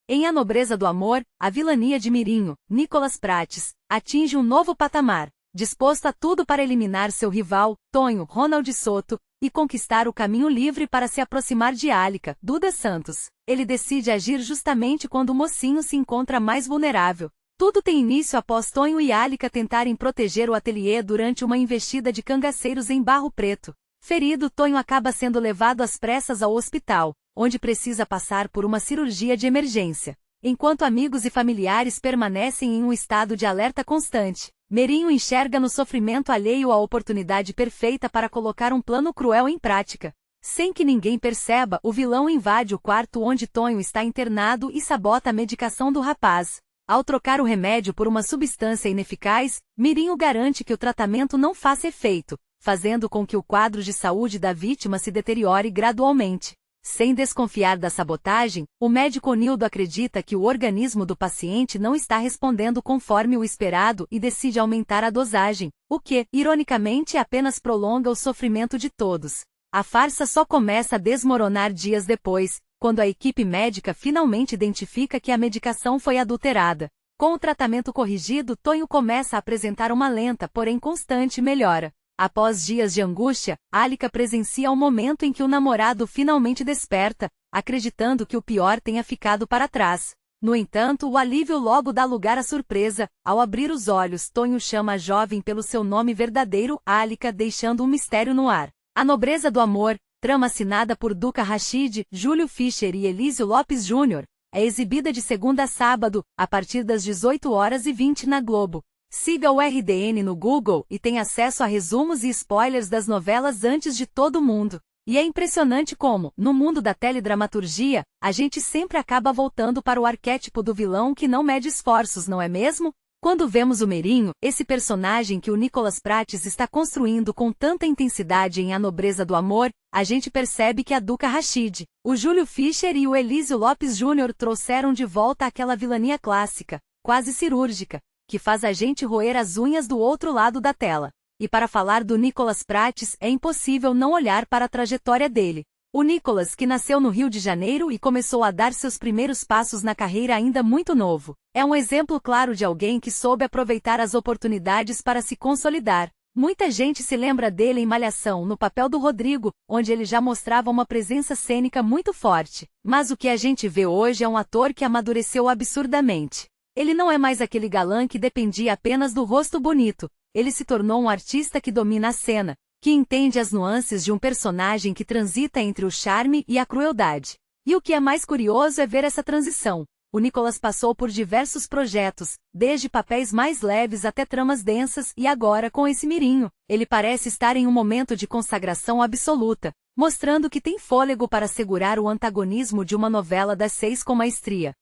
Em A Nobreza do Amor, a vilania de Mirinho, Nicolas Prates, atinge um novo patamar, disposto a tudo para eliminar seu rival, Tonho, Ronald Soto, e conquistar o caminho livre para se aproximar de Alika, Duda Santos. Ele decide agir justamente quando o mocinho se encontra mais vulnerável. Tudo tem início após Tonho e Alika tentarem proteger o ateliê durante uma investida de cangaceiros em Barro Preto. Ferido, Tonho acaba sendo levado às pressas ao hospital, onde precisa passar por uma cirurgia de emergência. Enquanto amigos e familiares permanecem em um estado de alerta constante, Mirinho enxerga no sofrimento alheio a oportunidade perfeita para colocar um plano cruel em prática. Sem que ninguém perceba, o vilão invade o quarto onde Tonho está internado e sabota a medicação do rapaz. Ao trocar o remédio por uma substância ineficaz, Mirinho garante que o tratamento não faça efeito, fazendo com que o quadro de saúde da vítima se deteriore gradualmente. Sem desconfiar da sabotagem, o médico Nildo acredita que o organismo do paciente não está respondendo conforme o esperado e decide aumentar a dosagem, o que, ironicamente, apenas prolonga o sofrimento de todos. A farsa só começa a desmoronar dias depois, quando a equipe médica finalmente identifica que a medicação foi adulterada. Com o tratamento corrigido, Tonho começa a apresentar uma lenta, porém constante melhora. Após dias de angústia, Alika presencia o momento em que o namorado finalmente desperta, acreditando que o pior tenha ficado para trás. No entanto, o alívio logo dá lugar à surpresa. Ao abrir os olhos, Tonho chama a jovem pelo seu nome verdadeiro, Alika, deixando um mistério no ar. A Nobreza do Amor, trama assinada por Duca Rachid, Júlio Fischer e Elísio Lopes Jr., é exibida de segunda a sábado, a partir das 18h20 na Globo. Siga o RDN no Google e tenha acesso a resumos e spoilers das novelas antes de todo mundo. E é impressionante como, no mundo da teledramaturgia, a gente sempre acaba voltando para o arquétipo do vilão que não mede esforços, não é mesmo? Quando vemos o Mirinho, esse personagem que o Nicolas Prates está construindo com tanta intensidade em A Nobreza do Amor, a gente percebe que a Duca Rachid, o Júlio Fischer e o Elísio Lopes Jr. trouxeram de volta aquela vilania clássica, quase cirúrgica, que faz a gente roer as unhas do outro lado da tela. E para falar do Nicolas Prates, é impossível não olhar para a trajetória dele. O Nicolas, que nasceu no Rio de Janeiro e começou a dar seus primeiros passos na carreira ainda muito novo, é um exemplo claro de alguém que soube aproveitar as oportunidades para se consolidar. Muita gente se lembra dele em Malhação, no papel do Rodrigo, onde ele já mostrava uma presença cênica muito forte. Mas o que a gente vê hoje é um ator que amadureceu absurdamente. Ele não é mais aquele galã que dependia apenas do rosto bonito. Ele se tornou um artista que domina a cena, que entende as nuances de um personagem que transita entre o charme e a crueldade. E o que é mais curioso é ver essa transição. O Nicolas passou por diversos projetos, desde papéis mais leves até tramas densas, e agora com esse Mirinho, ele parece estar em um momento de consagração absoluta, mostrando que tem fôlego para segurar o antagonismo de uma novela das 6 com maestria.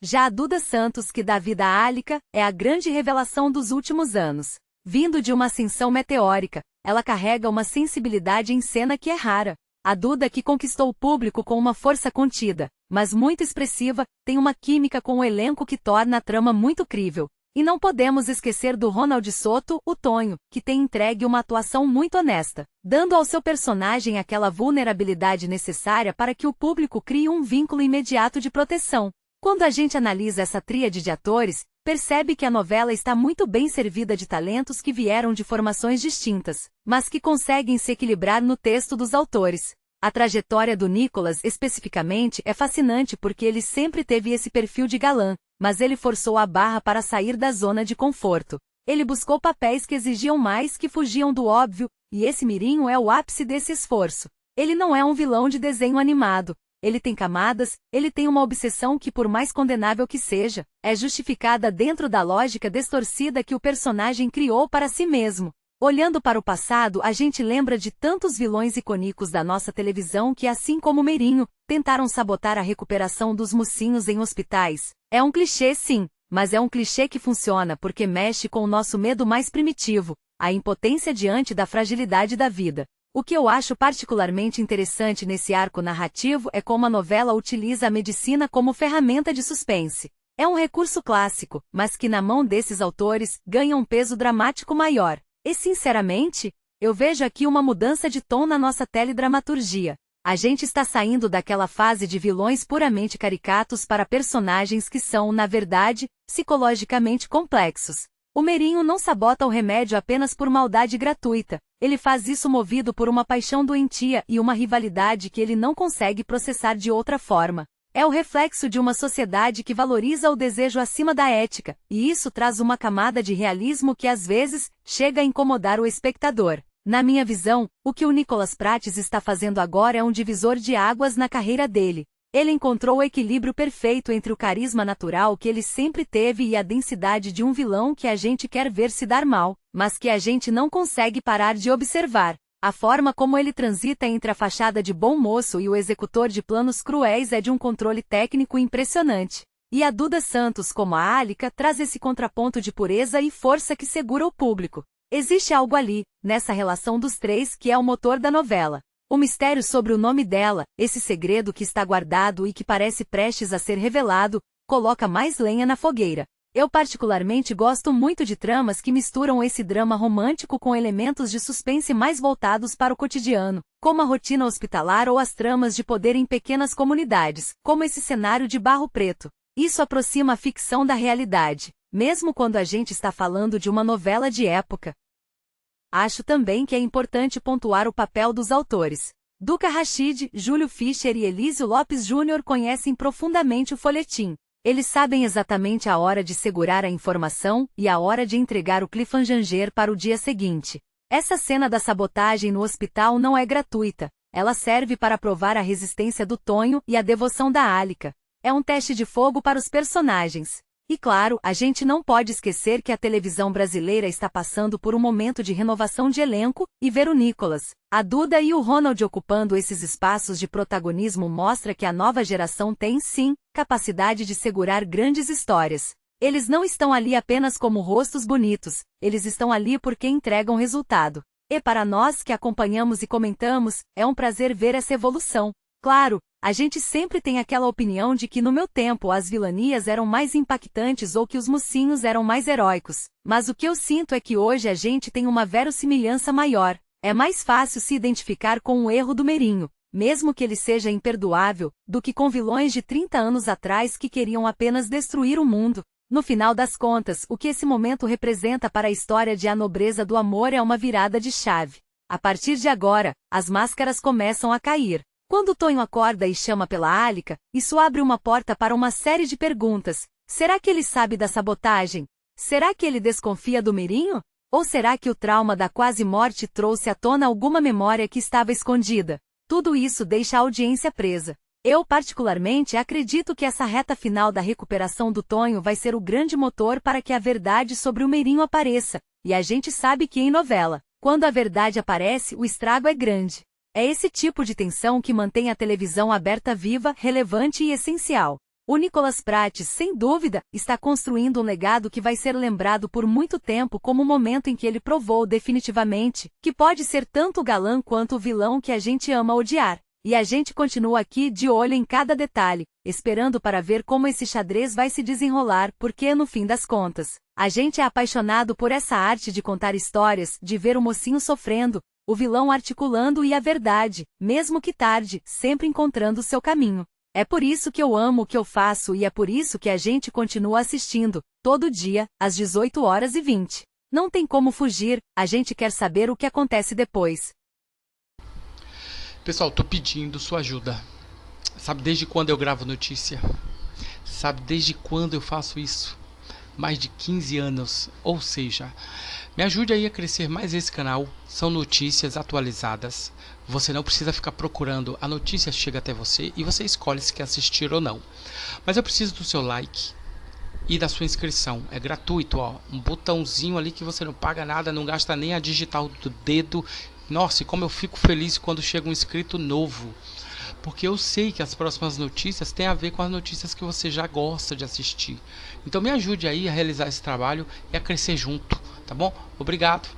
Já a Duda Santos, que dá vida a Alika, é a grande revelação dos últimos anos. Vindo de uma ascensão meteórica, ela carrega uma sensibilidade em cena que é rara. A Duda, que conquistou o público com uma força contida, mas muito expressiva, tem uma química com o elenco que torna a trama muito crível. E não podemos esquecer do Ronald Soto, o Tonho, que tem entregue uma atuação muito honesta, dando ao seu personagem aquela vulnerabilidade necessária para que o público crie um vínculo imediato de proteção. Quando a gente analisa essa tríade de atores, percebe que a novela está muito bem servida de talentos que vieram de formações distintas, mas que conseguem se equilibrar no texto dos autores. A trajetória do Nicolas especificamente é fascinante porque ele sempre teve esse perfil de galã, mas ele forçou a barra para sair da zona de conforto. Ele buscou papéis que exigiam mais, que fugiam do óbvio, e esse Mirinho é o ápice desse esforço. Ele não é um vilão de desenho animado. Ele tem camadas, ele tem uma obsessão que, por mais condenável que seja, é justificada dentro da lógica distorcida que o personagem criou para si mesmo. Olhando para o passado, a gente lembra de tantos vilões icônicos da nossa televisão que, assim como Mirinho, tentaram sabotar a recuperação dos mocinhos em hospitais. É um clichê, sim, mas é um clichê que funciona porque mexe com o nosso medo mais primitivo, a impotência diante da fragilidade da vida. O que eu acho particularmente interessante nesse arco narrativo é como a novela utiliza a medicina como ferramenta de suspense. É um recurso clássico, mas que na mão desses autores ganha um peso dramático maior. E sinceramente, eu vejo aqui uma mudança de tom na nossa teledramaturgia. A gente está saindo daquela fase de vilões puramente caricatos para personagens que são, na verdade, psicologicamente complexos. O Merinho não sabota o remédio apenas por maldade gratuita, ele faz isso movido por uma paixão doentia e uma rivalidade que ele não consegue processar de outra forma. É o reflexo de uma sociedade que valoriza o desejo acima da ética, e isso traz uma camada de realismo que às vezes chega a incomodar o espectador. Na minha visão, o que o Nicholas Prates está fazendo agora é um divisor de águas na carreira dele. Ele encontrou o equilíbrio perfeito entre o carisma natural que ele sempre teve e a densidade de um vilão que a gente quer ver se dar mal, mas que a gente não consegue parar de observar. A forma como ele transita entre a fachada de bom moço e o executor de planos cruéis é de um controle técnico impressionante. E a Duda Santos como a Alika traz esse contraponto de pureza e força que segura o público. Existe algo ali, nessa relação dos três que é o motor da novela. O mistério sobre o nome dela, esse segredo que está guardado e que parece prestes a ser revelado, coloca mais lenha na fogueira. Eu particularmente gosto muito de tramas que misturam esse drama romântico com elementos de suspense mais voltados para o cotidiano, como a rotina hospitalar ou as tramas de poder em pequenas comunidades, como esse cenário de Barro Preto. Isso aproxima a ficção da realidade, mesmo quando a gente está falando de uma novela de época. Acho também que é importante pontuar o papel dos autores. Duca Rachid, Júlio Fischer e Elísio Lopes Júnior conhecem profundamente o folhetim. Eles sabem exatamente a hora de segurar a informação e a hora de entregar o cliffhanger para o dia seguinte. Essa cena da sabotagem no hospital não é gratuita. Ela serve para provar a resistência do Tonho e a devoção da Alika. É um teste de fogo para os personagens. E claro, a gente não pode esquecer que a televisão brasileira está passando por um momento de renovação de elenco, e ver o Nicholas, a Duda e o Ronald ocupando esses espaços de protagonismo mostra que a nova geração tem, sim, capacidade de segurar grandes histórias. Eles não estão ali apenas como rostos bonitos, eles estão ali porque entregam resultado. E para nós que acompanhamos e comentamos, é um prazer ver essa evolução. Claro, a gente sempre tem aquela opinião de que no meu tempo as vilanias eram mais impactantes ou que os mocinhos eram mais heróicos, mas o que eu sinto é que hoje a gente tem uma verossimilhança maior. É mais fácil se identificar com o erro do Merinho, mesmo que ele seja imperdoável, do que com vilões de 30 anos atrás que queriam apenas destruir o mundo. No final das contas, o que esse momento representa para a história de A Nobreza do Amor é uma virada de chave. A partir de agora, as máscaras começam a cair. Quando Tonho acorda e chama pela Alika, isso abre uma porta para uma série de perguntas. Será que ele sabe da sabotagem? Será que ele desconfia do Merinho? Ou será que o trauma da quase morte trouxe à tona alguma memória que estava escondida? Tudo isso deixa a audiência presa. Eu particularmente acredito que essa reta final da recuperação do Tonho vai ser o grande motor para que a verdade sobre o Merinho apareça. E a gente sabe que em novela, quando a verdade aparece, o estrago é grande. É esse tipo de tensão que mantém a televisão aberta viva, relevante e essencial. O Nicholas Prates, sem dúvida, está construindo um legado que vai ser lembrado por muito tempo como o momento em que ele provou definitivamente que pode ser tanto o galã quanto o vilão que a gente ama odiar. E a gente continua aqui de olho em cada detalhe, esperando para ver como esse xadrez vai se desenrolar, porque no fim das contas, a gente é apaixonado por essa arte de contar histórias, de ver o mocinho sofrendo, o vilão articulando e a verdade, mesmo que tarde, sempre encontrando seu caminho. É por isso que eu amo o que eu faço e é por isso que a gente continua assistindo, todo dia, às 18h20. Não tem como fugir, a gente quer saber o que acontece depois. Pessoal, tô pedindo sua ajuda. Sabe desde quando eu gravo notícia? Sabe desde quando eu faço isso? Mais de 15 anos, ou seja, me ajude aí a crescer mais esse canal. São notícias atualizadas. Você não precisa ficar procurando, a notícia chega até você e você escolhe se quer assistir ou não. Mas eu preciso do seu like e da sua inscrição. É gratuito, ó, um botãozinho ali que você não paga nada, não gasta nem a digital do dedo. Nossa, e como eu fico feliz quando chega um inscrito novo. Porque eu sei que as próximas notícias têm a ver com as notícias que você já gosta de assistir. Então me ajude aí a realizar esse trabalho e a crescer junto, tá bom? Obrigado.